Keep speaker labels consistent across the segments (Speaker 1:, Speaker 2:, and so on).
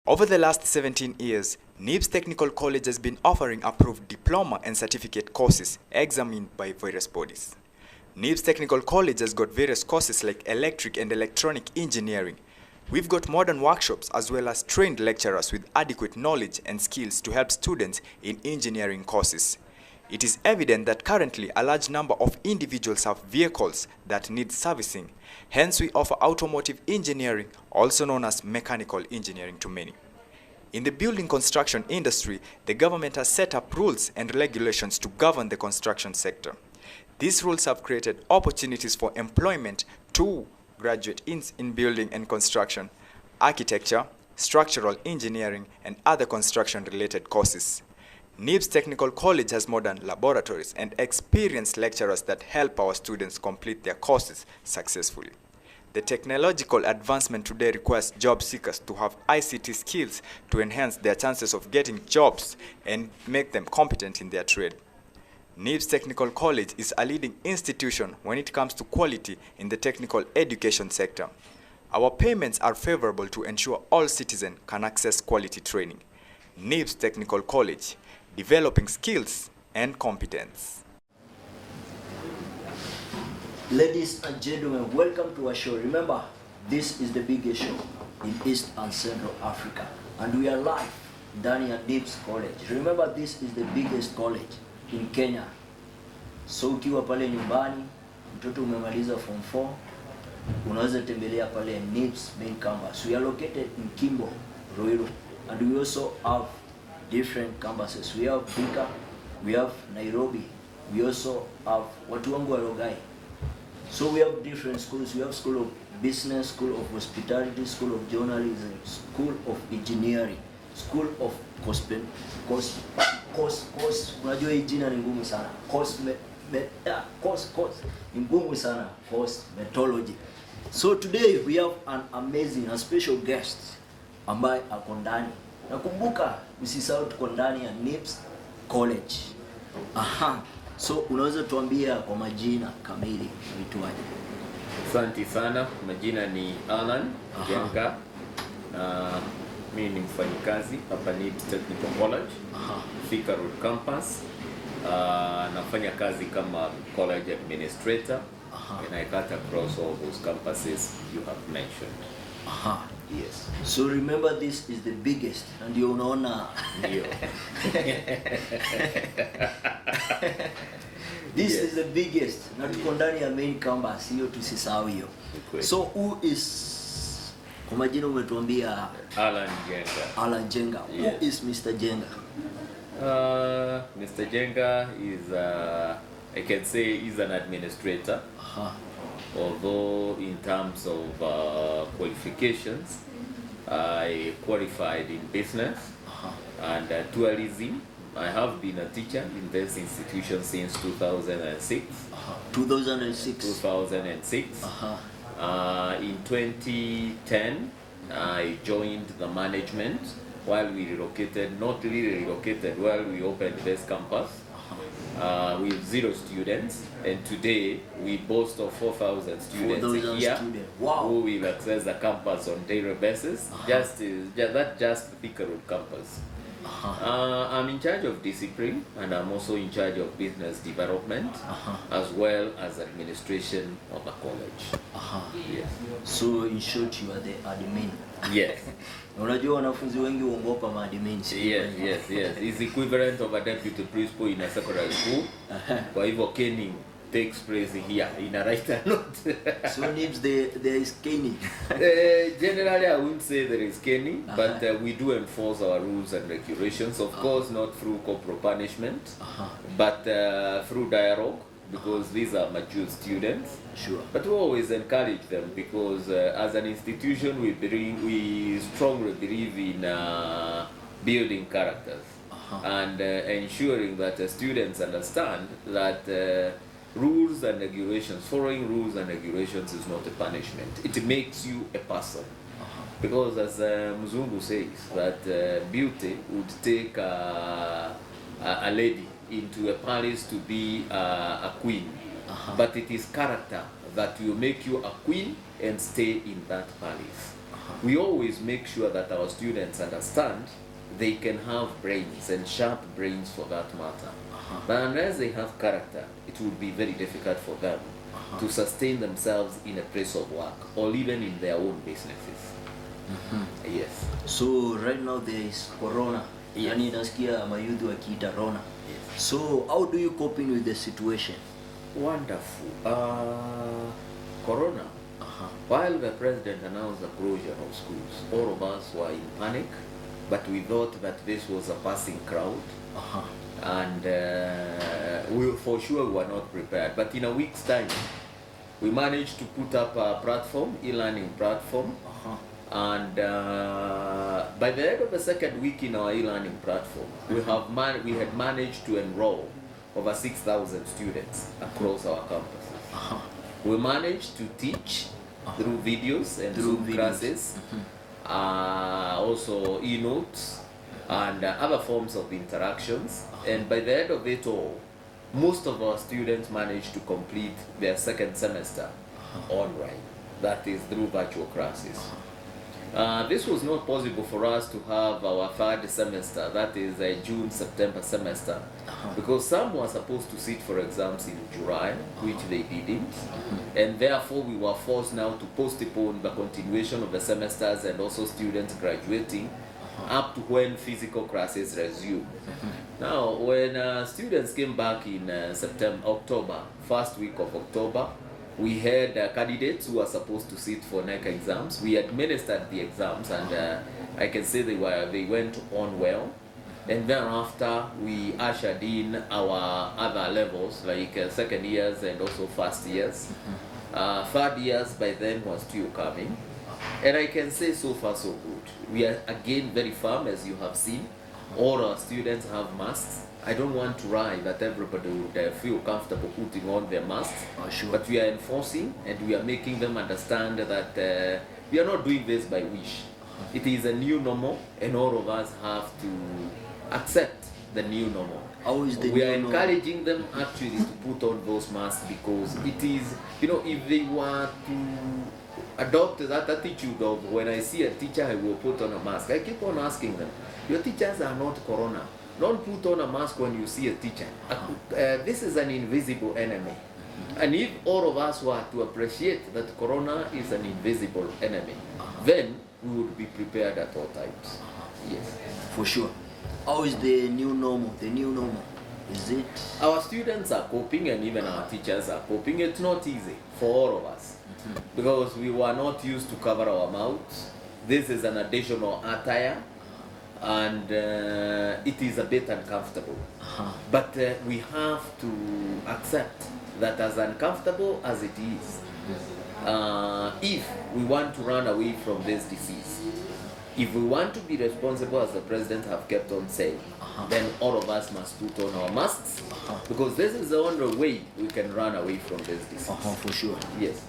Speaker 1: Over the last 17 years, Nibs Technical College has been offering approved diploma and certificate courses examined by various bodies. Nibs Technical College has got various courses like electric and electronic engineering. We've got modern workshops as well as trained lecturers with adequate knowledge and skills to help students in engineering courses. It is evident that currently a large number of individuals have vehicles that need servicing. Hence, we offer automotive engineering, also known as mechanical engineering, to many. In the building construction industry, the government has set up rules and regulations to govern the construction sector. These rules have created opportunities for employment to graduates in building and construction, architecture, structural engineering, and other construction-related courses. Nibs Technical College has modern laboratories and experienced lecturers that help our students complete their courses successfully. The technological advancement today requires job seekers to have ICT skills to enhance their chances of getting jobs and make them competent in their trade. Nibs Technical College is a leading institution when it comes to quality in the technical education sector. Our payments are favorable to ensure all citizens can access quality training. Nibs Technical College, developing skills and competence.
Speaker 2: Ladies and gentlemen, welcome to our show. Remember, this is the biggest show in East and Central Africa, and we are live ndani ya Nibs College. Remember, this is the biggest college in Kenya. So ukiwa pale nyumbani, mtoto umemaliza form 4, unaweza tembelea pale Nibs main campus. We are located in Kimbo, Ruiru, and we also have different campuses. We have Thika, we have Nairobi, we also have watu wangu wa Rongai. So we have different schools. We have School of Business, School of Hospitality, School of Journalism, School of Engineering, School of unajua hii jina ni ngumu sana. Ni ngumu sana. Cosmetology. So today we have an amazing, a special guest ambaye ako ndani. Nakumbuka usisahau tuko ndani ya Nibs College. So unaweza tuambia kwa majina kamili uitwaje?
Speaker 3: Asante sana. Majina ni Alan Njenga. Mimi ni mfanyikazi hapa Nibs Technical College, Thika Road campus. Nafanya kazi kama college administrator, and I cut across all those campuses you have mentioned.
Speaker 2: Yes. So remember, this is the biggest, and you unaona this is the biggest. Na tuko ndani ya main campus, hiyo tusisahau hiyo. So who is, kwa majina umetuambia
Speaker 3: Alan Njenga.
Speaker 2: Alan Njenga. Who is Mr. Njenga?
Speaker 3: Mr. Njenga is I can say he's an administrator. Although in terms of qualifications, I qualified in business and tourism. I have been a teacher in this institution since 2006.
Speaker 2: 2006.
Speaker 3: In 2010, I joined the management while we relocated, not really relocated, while we opened this campus. With 0 students, and today we boast of 4,000 students a year who will access the campus on daily basis. Just Thika Road campus. I'm in charge of discipline, and I'm also in charge of business development as well as administration of the college.
Speaker 2: Yes. So in short, you are the admin.
Speaker 3: Yes.
Speaker 2: Unajua wanafunzi wengi uongopa maadmin.
Speaker 3: Yes. It's equivalent of a deputy principal in a secondary school. Kwa hivyo caning takes place here in a right and note.
Speaker 2: So Nibs, there is caning.
Speaker 3: Generally, I wouldn't say there is caning, but we do enforce our rules and regulations. Of course, not through corporal punishment, but through dialogue, because these are mature students.
Speaker 2: Sure.
Speaker 3: But we always encourage them because as an institution, we strongly believe in building characters and ensuring that students understand that rules and regulations, following rules and regulations is not a punishment. It makes you a person. Because as Mzungu says, that beauty would take a lady into a palace to be a queen. But it is character that will make you a queen and stay in that palace. We always make sure that our students understand they can have brains and sharp brains for that matter. But unless they have character, it would be very difficult for them to sustain themselves in a place of work or even in their own businesses. Yes.
Speaker 2: So right now there is corona.
Speaker 3: Yes.
Speaker 2: Yani nasikia mayuthi wakiita rona.
Speaker 3: Yes.
Speaker 2: So how do you coping with the situation?
Speaker 3: Wonderful. Corona. While the president announced the closure of schools, all of us were in panic, but we thought that this was a passing crowd. And we for sure were not prepared. But in a week's time, we managed to put up a platform, e-learning platform. And by the end of the second week in our e-learning platform, we had managed to enroll over 6,000 students across our campuses. We managed to teach through videos and Zoom classes, also e-notes and other forms of interactions. And by the end of it all, most of our students managed to complete their second semester online, that is through virtual classes. This was not possible for us to have our third semester, that is a June-September semester, because some were supposed to sit for exams in July, which they didn't, and therefore we were forced now to postpone the continuation of the semesters and also students graduating up to when physical classes resumed. Now, when students came back in October, first week of October, we had candidates who were supposed to sit for NEC exams. We administered the exams, and I can say they went on well. And thereafter, we ushered in our other levels, like second years and also first years. Third years by then was still coming. And I can say so far so good. We are again very firm, as you have seen. All our students have masks. I don't want to lie that everybody would feel comfortable putting on their masks, but we are enforcing and we are making them understand that we are not doing this by wish. It is a new normal, and all of us have to accept the new normal. We are encouraging them actually to put on those masks, because it is, if they were to adopt that attitude of when I see a teacher I will put on a mask, I keep on asking them, your teachers are not corona. Don't put on a mask when you see a teacher. This is an invisible enemy. And if all of us were to appreciate that corona is an invisible enemy, then we would be prepared at all times. Yes.
Speaker 2: For sure. How is the new normal? The new normal, is it?
Speaker 3: Our students are coping, and even our teachers are coping. It's not easy for all of us, because we were not used to cover our mouths. This is an additional attire, and it is a bit uncomfortable. But we have to accept that, as uncomfortable as it is, if we want to run away from this disease, if we want to be responsible, as the president have kept on saying, then all of us must put on our masks, because this is the only way we can run away from this disease.
Speaker 2: For sure.
Speaker 3: Yes.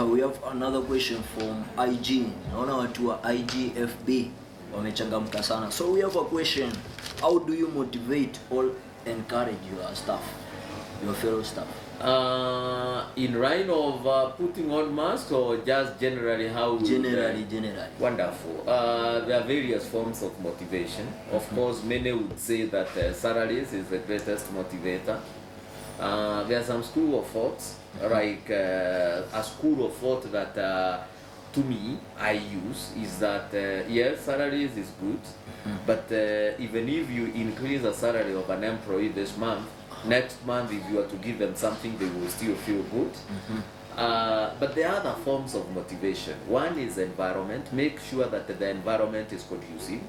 Speaker 2: We have another question from IG. Naona watu wa IGFB wamechangamka sana. So we have a question. How do you motivate or encourage your staff, your fellow staff?
Speaker 3: In line of putting on masks, or just generally how?
Speaker 2: Generally.
Speaker 3: Wonderful. There are various forms of motivation. Of course, many would say that salaries is the greatest motivator. There are some school of thoughts, like a school of thought that to me I use is that yes, salaries is good, but even if you increase the salary of an employee this month, next month if you are to give them something, they will still feel good. But there are other forms of motivation. One is environment. Make sure that the environment is conducive.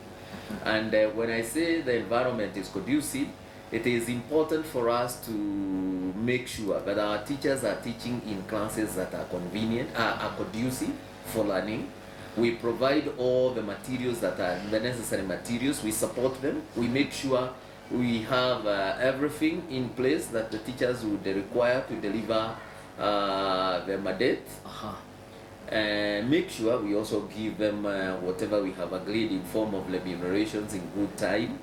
Speaker 3: And when I say the environment is conducive, it is important for us to make sure that our teachers are teaching in classes that are convenient, are conducive for learning. We provide all the materials that are the necessary materials. We support them. We make sure we have everything in place that the teachers would require to deliver the mandate. And make sure we also give them whatever we have agreed in form of remunerations in good time.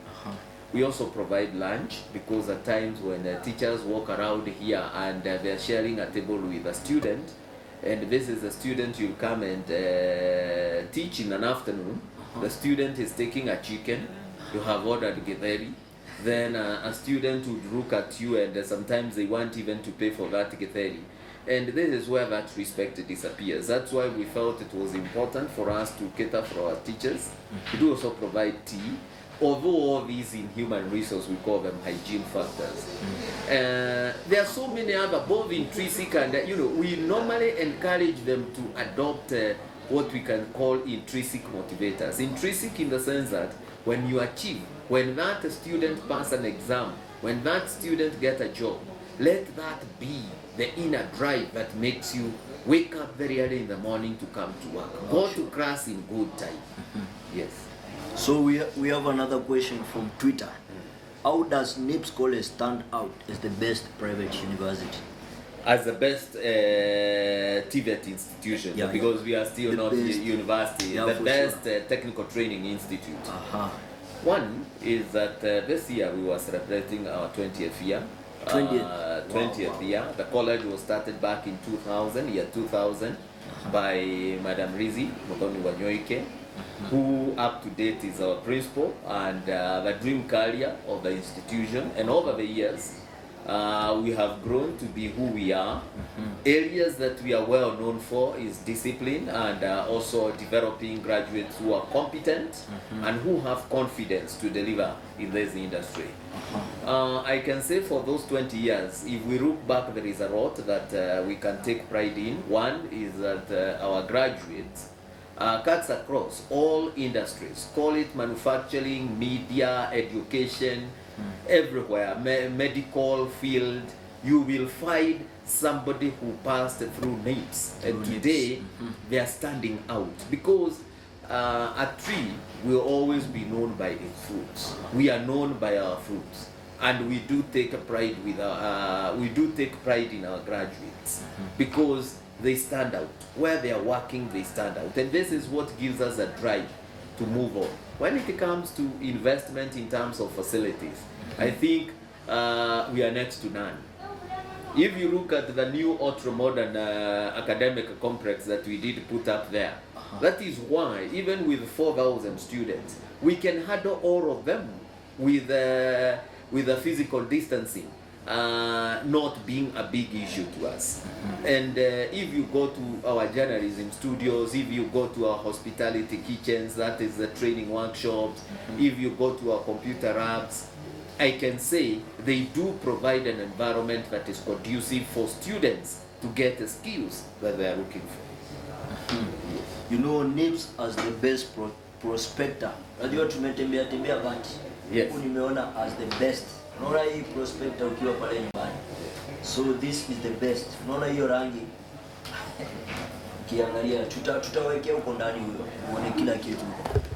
Speaker 3: We also provide lunch, because at times when the teachers walk around here and they're sharing a table with a student, and this is a student you come and teach in an afternoon. The student is taking a chicken, you have ordered githeri, then a student would look at you and sometimes they want even to pay for that githeri. And this is where that respect disappears. That's why we felt it was important for us to cater for our teachers. We do also provide tea. Although all these in human resource, we call them hygiene factors. There are so many other, both intrinsic and, we normally encourage them to adopt what we can call intrinsic motivators. Intrinsic in the sense that when you achieve, when that student pass an exam, when that student get a job, let that be the inner drive that makes you wake up very early in the morning to come to work. Go to class in good time. Yes.
Speaker 2: So we have another question from Twitter. How does Nibs College stand out as the best private university?
Speaker 3: As the best TVET institution, because we are still not a university, the best technical training institute. One is that this year we were celebrating our 20th year. 20th year. The college was started back in 2000, by Madam Rizi Mokoni Wanyoike, who up to date is our principal and the dream career of the institution. And over the years, we have grown to be who we are. Areas that we are well known for is discipline and also developing graduates who are competent and who have confidence to deliver in this industry. I can say for those 20 years, if we look back, there is a lot that we can take pride in. One is that our graduates cuts across all industries, call it manufacturing, media, education, everywhere, medical field, you will find somebody who passed through Nibs. And today, they are standing out because a tree will always be known by its fruits. We are known by our fruits, and we do take a pride with in our graduates because they stand out. Where they are working, they stand out, and this is what gives us a drive to move on. When it comes to investment in terms of facilities, I think we are next to none. If you look at the new ultra-modern academic complex that we did put up there, that is why, even with 4,000 students, we can handle all of them with the physical distancing not being a big issue to us. And if you go to our journalism studios, if you go to our hospitality kitchens, that is the training workshops, if you go to our computer labs, I can say they do provide an environment that is conducive for students to get the skills that they are looking for.
Speaker 2: You know, Nibs as the best prospector. Unajua tumetembea but
Speaker 3: yes,
Speaker 2: nimeona as the best. Unaona hii prospector ukiwa pale nyumbani. So this is the best. Unaona hiyo rangi? Kiangalia tutawekea huko ndani huyo. Uone kila kitu.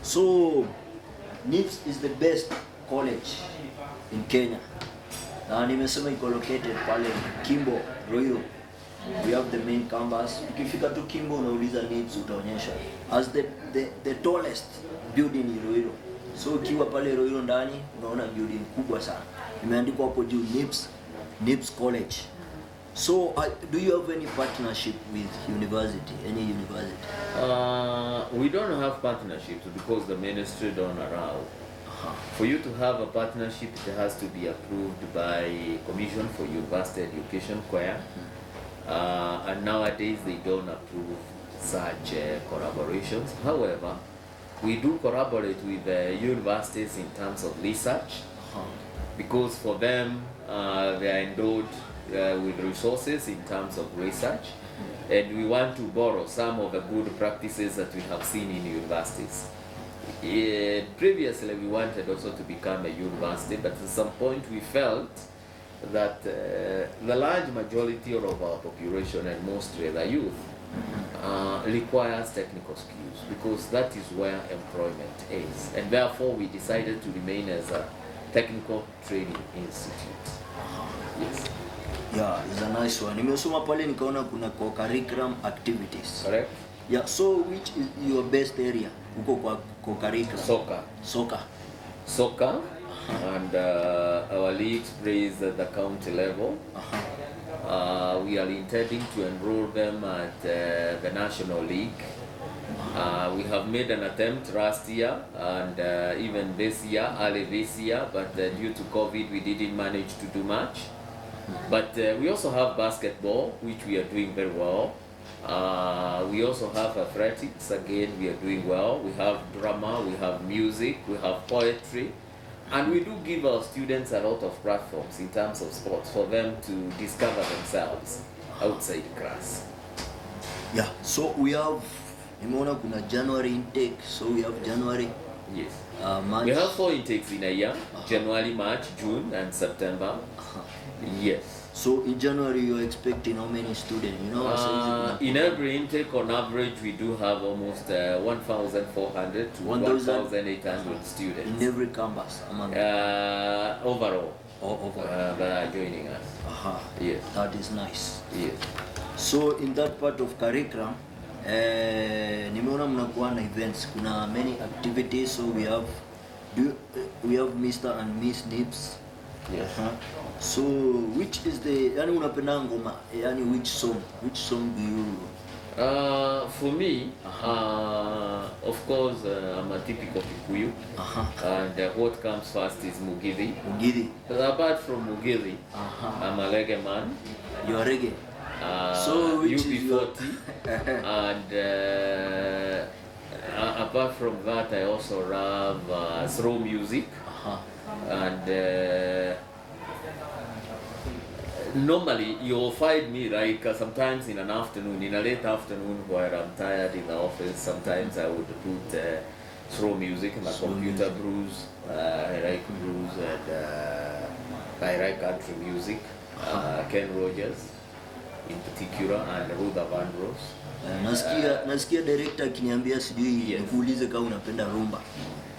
Speaker 2: So Nibs is the best college in Kenya. Na nimesema iko located pale Kimbo, Ruiru. We have the main campus. Ukifika tu Kimbo unauliza Nibs utaonyesha as the tallest building in Ruiru. So ukiwa pale Ruiru ndani unaona building kubwa sana. Imeandikwa hapo juu Nibs College. So do you have any partnership with university, any university?
Speaker 3: We don't have partnerships because the ministry don't allow. For you to have a partnership, it has to be approved by Commission for University Education, COEA. And nowadays they don't approve such collaborations. However, we do collaborate with universities in terms of research, because for them they are endowed with resources in terms of research, and we want to borrow some of the good practices that we have seen in universities. Previously we wanted also to become a university, but at some point we felt that the large majority of our population, and mostly the youth, requires technical skills, because that is where employment is, and therefore we decided to remain as a technical training institute. Yes.
Speaker 2: Yeah, it's a nice one. Nimesoma pale nikaona kuna co-curriculum activities.
Speaker 3: Correct?
Speaker 2: Yeah, so which is your best area? Uko kwa co-curriculum?
Speaker 3: Soccer.
Speaker 2: Soccer.
Speaker 3: Soccer, and our leagues plays at the county level. We are intending to enroll them at the National League. We have made an attempt last year and even this year, early this year, but due to COVID we didn't manage to do much. But we also have basketball, which we are doing very well. We also have athletics, again we are doing well. We have drama, we have music, we have poetry. And we do give our students a lot of platforms in terms of sports for them to discover themselves outside class.
Speaker 2: Yeah, so we have kuna January intake, so we have January.
Speaker 3: Yes.
Speaker 2: March.
Speaker 3: We have 4 intakes in a year, January, March, June and September. Yes.
Speaker 2: So in January you're expecting how many students?
Speaker 3: In every intake on average we do have almost 1,400 to 1,800 students.
Speaker 2: In every campus?
Speaker 3: Overall.
Speaker 2: Overall.
Speaker 3: That are joining us. Yes.
Speaker 2: That is nice.
Speaker 3: Yes.
Speaker 2: So in that part of curriculum, nimeona mnakuwa na events, kuna many activities, so we have Mr. and Miss Nibs.
Speaker 3: Yes.
Speaker 2: So which is the unapenda ngoma, which song do you
Speaker 3: for me, of course, I'm a typical Kikuyu, and what comes first is Mugithi. But apart from Mugithi, I'm a reggae man.
Speaker 2: You are reggae? So which
Speaker 3: UB40 and apart from that I also love slow music and normally you'll find me like sometimes in an afternoon, in a late afternoon where I'm tired in the office. Sometimes I would put slow music in my computer, blues. I like blues and I like country music, Ken Rogers in particular and Ruther Vandross.
Speaker 2: Nasikia director akiniambia sijui nikuulize kama unapenda rumba.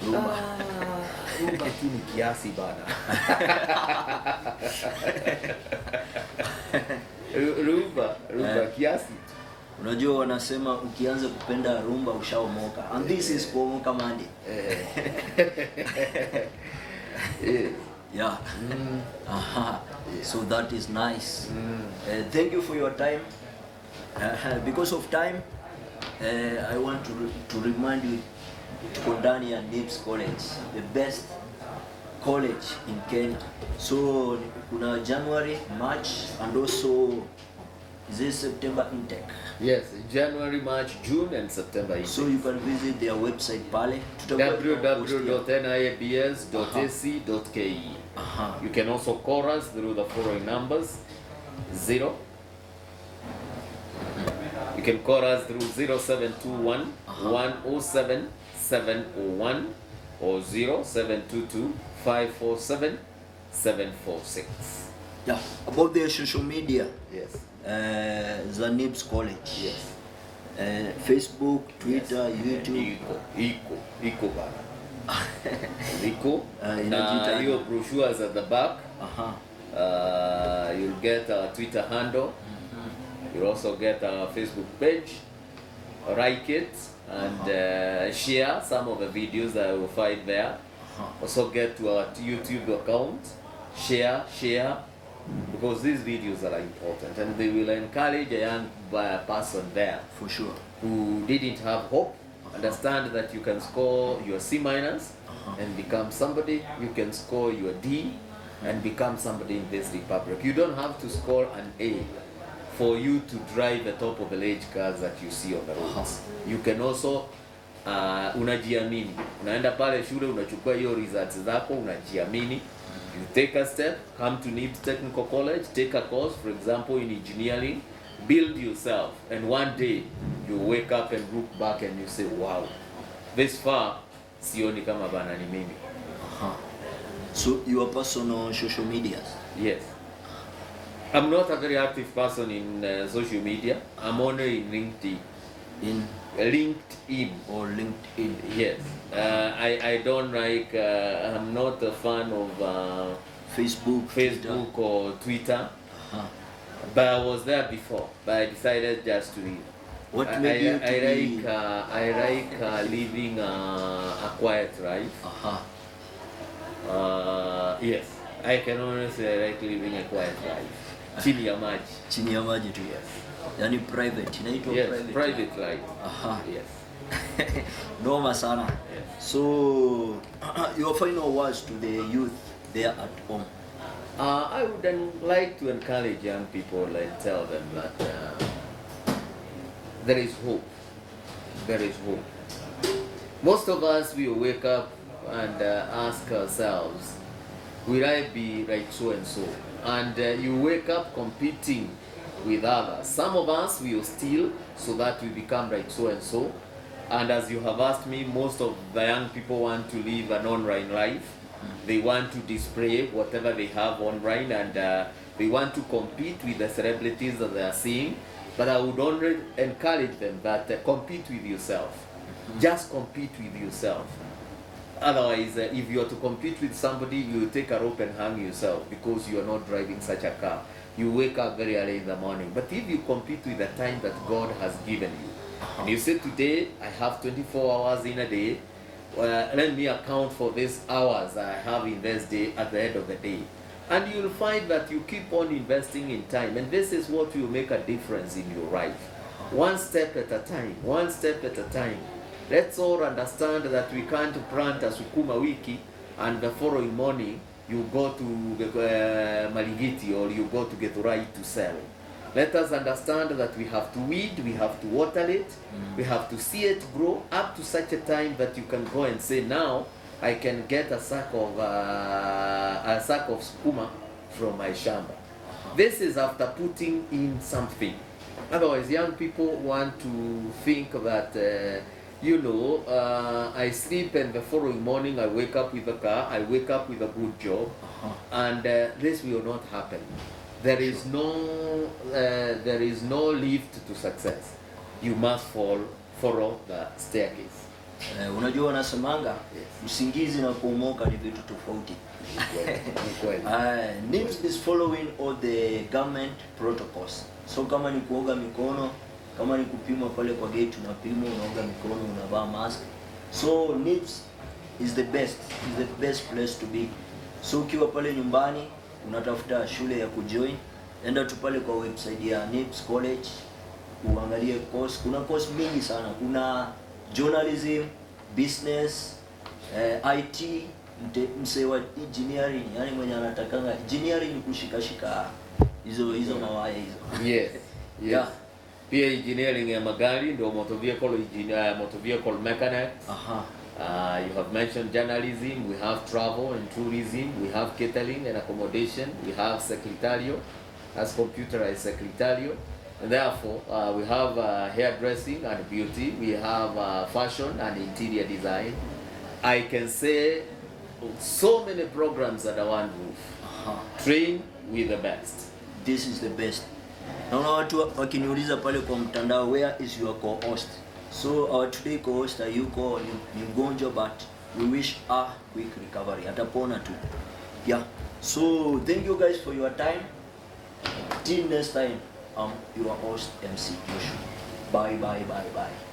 Speaker 3: Rumba tu ni kiasi bana. Rumba kiasi.
Speaker 2: Unajua wanasema ukianza kupenda rumba ushaomoka. And this is Kuomoka Monday. Yeah. So that is nice. Thank you for your time. Because of time, I want to remind you to ndani ya Nibs College, the best college in Kenya. So kuna January, March, and also is this September intake?
Speaker 3: Yes, January, March, June, and September intake.
Speaker 2: So you can visit their website pale
Speaker 3: www.nibs.ac.ke. You can also call us through the following numbers. You can call us through 0721 107 701 or 0722 547 746.
Speaker 2: Yeah, about their social media.
Speaker 3: Yes.
Speaker 2: The Nibs College.
Speaker 3: Yes.
Speaker 2: Facebook, Twitter, yes. YouTube.
Speaker 3: Iko bana. Iko. Your brochures at the back. You'll get our Twitter handle. You'll also get our Facebook page. Like it and share some of the videos that you will find there. Also get to our YouTube account. Share. Because these videos are important and they will encourage a young person there
Speaker 2: for sure
Speaker 3: who didn't have hope. Understand that you can score your C- and become somebody. You can score your D and become somebody in this republic. You don't have to score an A for you to drive the top of the age cars that you see on the roads. You can also unajiamini. Unaenda pale shule unachukua hiyo results zako, unajiamini. You take a step, come to Nibs Technical College, take a course, for example, in engineering, build yourself, and one day you wake up and look back and you say, wow, this far, sioni kama bana ni mimi.
Speaker 2: So you are personal social media?
Speaker 3: Yes. I'm not a very active person in social media. I'm only in LinkedIn. LinkedIn.
Speaker 2: Or LinkedIn.
Speaker 3: Yes. I don't like, I'm not a fan of
Speaker 2: Facebook
Speaker 3: or Twitter. But I was there before, but I decided just to leave.
Speaker 2: What made you to leave?
Speaker 3: I like living a quiet life. Yes, I can honestly like living a quiet life. Chini ya maji.
Speaker 2: Chini ya maji tu.
Speaker 3: Yes.
Speaker 2: Yani private, inaitwa
Speaker 3: Yes,
Speaker 2: private.
Speaker 3: private life.
Speaker 2: Aha.
Speaker 3: Yes.
Speaker 2: Noma sana.
Speaker 3: Yes.
Speaker 2: So, your final words to the youth there at home.
Speaker 3: I would then like to encourage young people and tell them that there is hope. There is hope. Most of us will wake up and ask ourselves, will I be like so and so? And you wake up competing with others. Some of us will steal so that we become like so and so. And as you have asked me, most of the young people want to live an online life. They want to display whatever they have online, and they want to compete with the celebrities that they are seeing. But I would only encourage them that compete with yourself. Just compete with yourself. Otherwise, if you are to compete with somebody, you take a rope and hang yourself because you are not driving such a car. You wake up very early in the morning. But if you compete with the time that God has given you, and you say, today I have 24 hours in a day, let me account for these hours I have in this day at the end of the day. And you'll find that you keep on investing in time, and this is what will make a difference in your life. One step at a time, one step at a time. Let's all understand that we can't plant a sukuma wiki and the following morning you go to Maligiti or you go to Githurai to sell. Let us understand that we have to weed, we have to water it, we have to see it grow up to such a time that you can go and say, now I can get a sack of sukuma from my shamba. This is after putting in something. Otherwise, young people want to think that I sleep and the following morning I wake up with a car, I wake up with a good job, and this will not happen. There is no lift to success. You must follow the staircase.
Speaker 2: Unajua wanasemanga usingizi na kuomoka ni vitu tofauti. Nibs is following all the government protocols. So kama ni kuoga mikono, kama ni kupimwa pale kwa gate unapimwa, unaoga mikono, unavaa mask. So Nibs is the best place to be. So ukiwa pale nyumbani unatafuta shule ya kujoin, enda tu pale kwa website ya Nibs College, uangalie course. Kuna course mingi sana. Kuna journalism, business, IT, msewa engineering, yani mwenye anatakanga engineering ni kushikashika hizo mawaya hizo.
Speaker 3: Yes. Yeah. Pia engineering ya magari ndio motor vehicle mechanic. You have mentioned journalism, we have travel and tourism, we have catering and accommodation, we have secretarial, as computerized secretarial, and therefore we have hairdressing and beauty, we have fashion and interior design. I can say so many programs under one roof. Train with the best.
Speaker 2: This is the best. Naona watu wakiniuliza pale kwa mtandao, where is your co-host? So our today co-host yuko ni mgonjwa, but we wish a quick recovery. Atapona tu. Yeah. So thank you guys for your time. Till next time, your host MC Joshu. Bye.